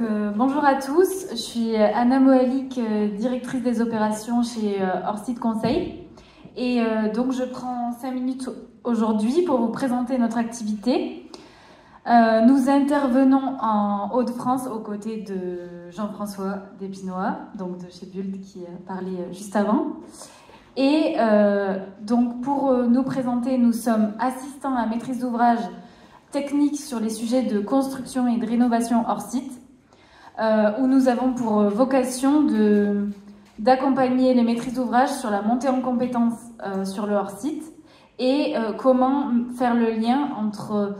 Bonjour à tous, je suis Anna Moalik, directrice des opérations chez Orsite Conseil. Et donc je prends 5 minutes aujourd'hui pour vous présenter notre activité. Nous intervenons en Hauts-de-France aux côtés de Jean-François Despinois, donc de chez Buld qui a parlé juste avant. Et donc pour nous présenter, nous sommes assistants à maîtrise d'ouvrage technique sur les sujets de construction et de rénovation hors site, où nous avons pour vocation d'accompagner les maîtrises d'ouvrage sur la montée en compétences sur le hors site et comment faire le lien entre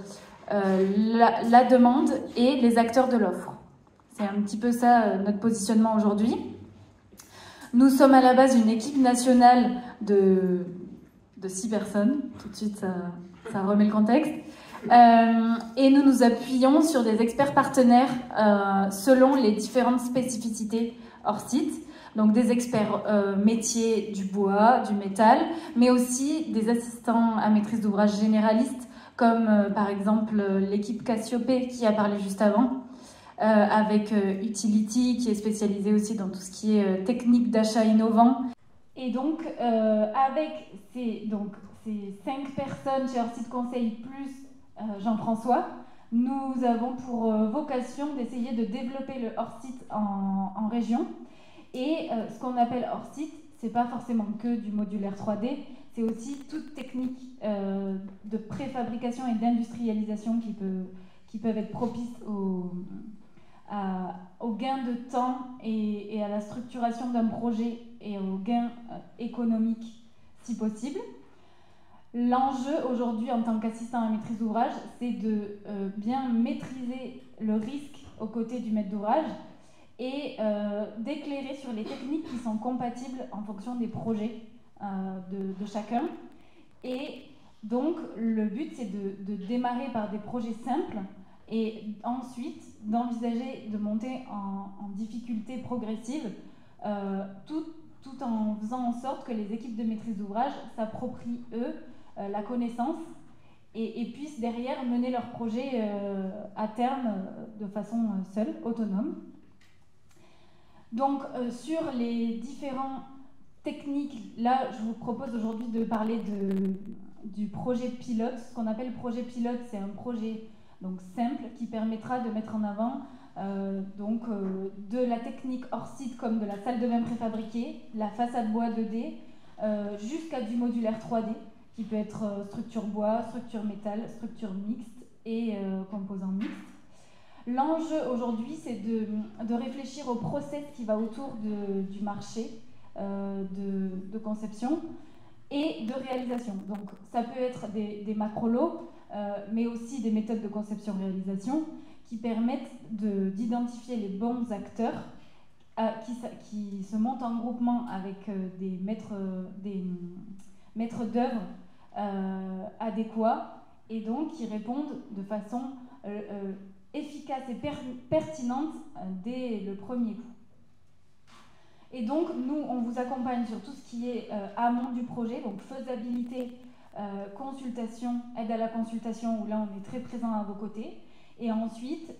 la demande et les acteurs de l'offre. C'est un petit peu ça notre positionnement aujourd'hui. Nous sommes à la base une équipe nationale de 6 personnes, tout de suite ça remet le contexte. Et nous nous appuyons sur des experts partenaires selon les différentes spécificités hors site, donc des experts métiers du bois, du métal, mais aussi des assistants à maîtrise d'ouvrage généralistes, comme par exemple l'équipe Cassiopée qui a parlé juste avant, avec Utility qui est spécialisée aussi dans tout ce qui est technique d'achat innovant. Et donc avec ces 5 personnes chez Orsite Conseil plus Jean-François, nous avons pour vocation d'essayer de développer le hors-site en région. Et ce qu'on appelle hors-site, c'est pas forcément que du modulaire 3D, c'est aussi toute technique de préfabrication et d'industrialisation qui peuvent être propices au gain de temps et à la structuration d'un projet et au gain économique si possible. L'enjeu aujourd'hui en tant qu'assistant à maîtrise d'ouvrage, c'est de bien maîtriser le risque aux côtés du maître d'ouvrage et d'éclairer sur les techniques qui sont compatibles en fonction des projets de chacun. Et donc le but, c'est de démarrer par des projets simples et ensuite d'envisager de monter en difficulté progressive tout en faisant en sorte que les équipes de maîtrise d'ouvrage s'approprient, eux, la connaissance et puissent derrière mener leur projet à terme de façon seule, autonome. Donc sur les différentes techniques, là je vous propose aujourd'hui de parler du projet pilote. Ce qu'on appelle projet pilote, c'est un projet donc simple qui permettra de mettre en avant de la technique hors site comme de la salle de bain préfabriquée, la façade bois 2D, jusqu'à du modulaire 3D qui peut être structure bois, structure métal, structure mixte et composants mixtes. L'enjeu aujourd'hui, c'est de réfléchir au process qui va autour du marché de conception et de réalisation. Donc ça peut être des macro-lots, mais aussi des méthodes de conception-réalisation qui permettent d'identifier les bons acteurs qui se montent en groupement avec des maîtres d'œuvre adéquats et donc qui répondent de façon efficace et pertinente dès le premier coup. Et donc nous, on vous accompagne sur tout ce qui est amont du projet, donc faisabilité, consultation, aide à la consultation, où là on est très présent à vos côtés. Et ensuite,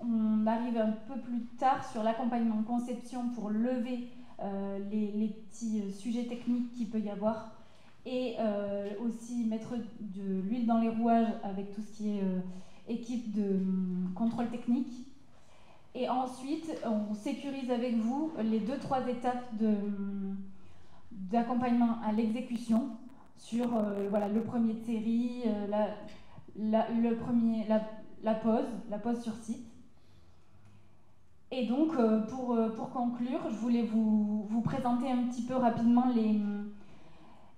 on arrive un peu plus tard sur l'accompagnement conception pour lever les petits sujets techniques qu'il peut y avoir et aussi mettre de l'huile dans les rouages avec tout ce qui est équipe de contrôle technique. Et ensuite, on sécurise avec vous les 2-3 étapes d'accompagnement à l'exécution sur voilà, le premier de série, la pose sur site. Et donc, pour conclure, je voulais vous présenter un petit peu rapidement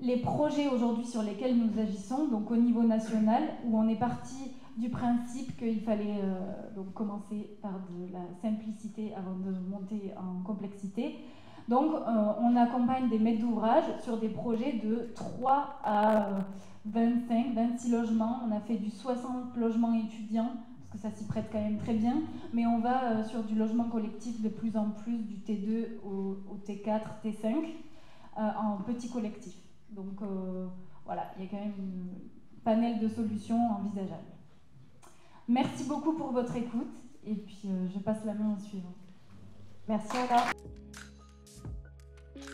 les projets aujourd'hui sur lesquels nous agissons, donc au niveau national, où on est parti du principe qu'il fallait donc commencer par de la simplicité avant de monter en complexité. Donc on accompagne des maîtres d'ouvrage sur des projets de 3 à 25, 26 logements. On a fait du 60 logements étudiants, parce que ça s'y prête quand même très bien, mais on va sur du logement collectif de plus en plus, du T2 au T4, T5, en petit collectif. Donc voilà, il y a quand même un panel de solutions envisageables. Merci beaucoup pour votre écoute Et puis je passe la main au suivant. Merci Anna.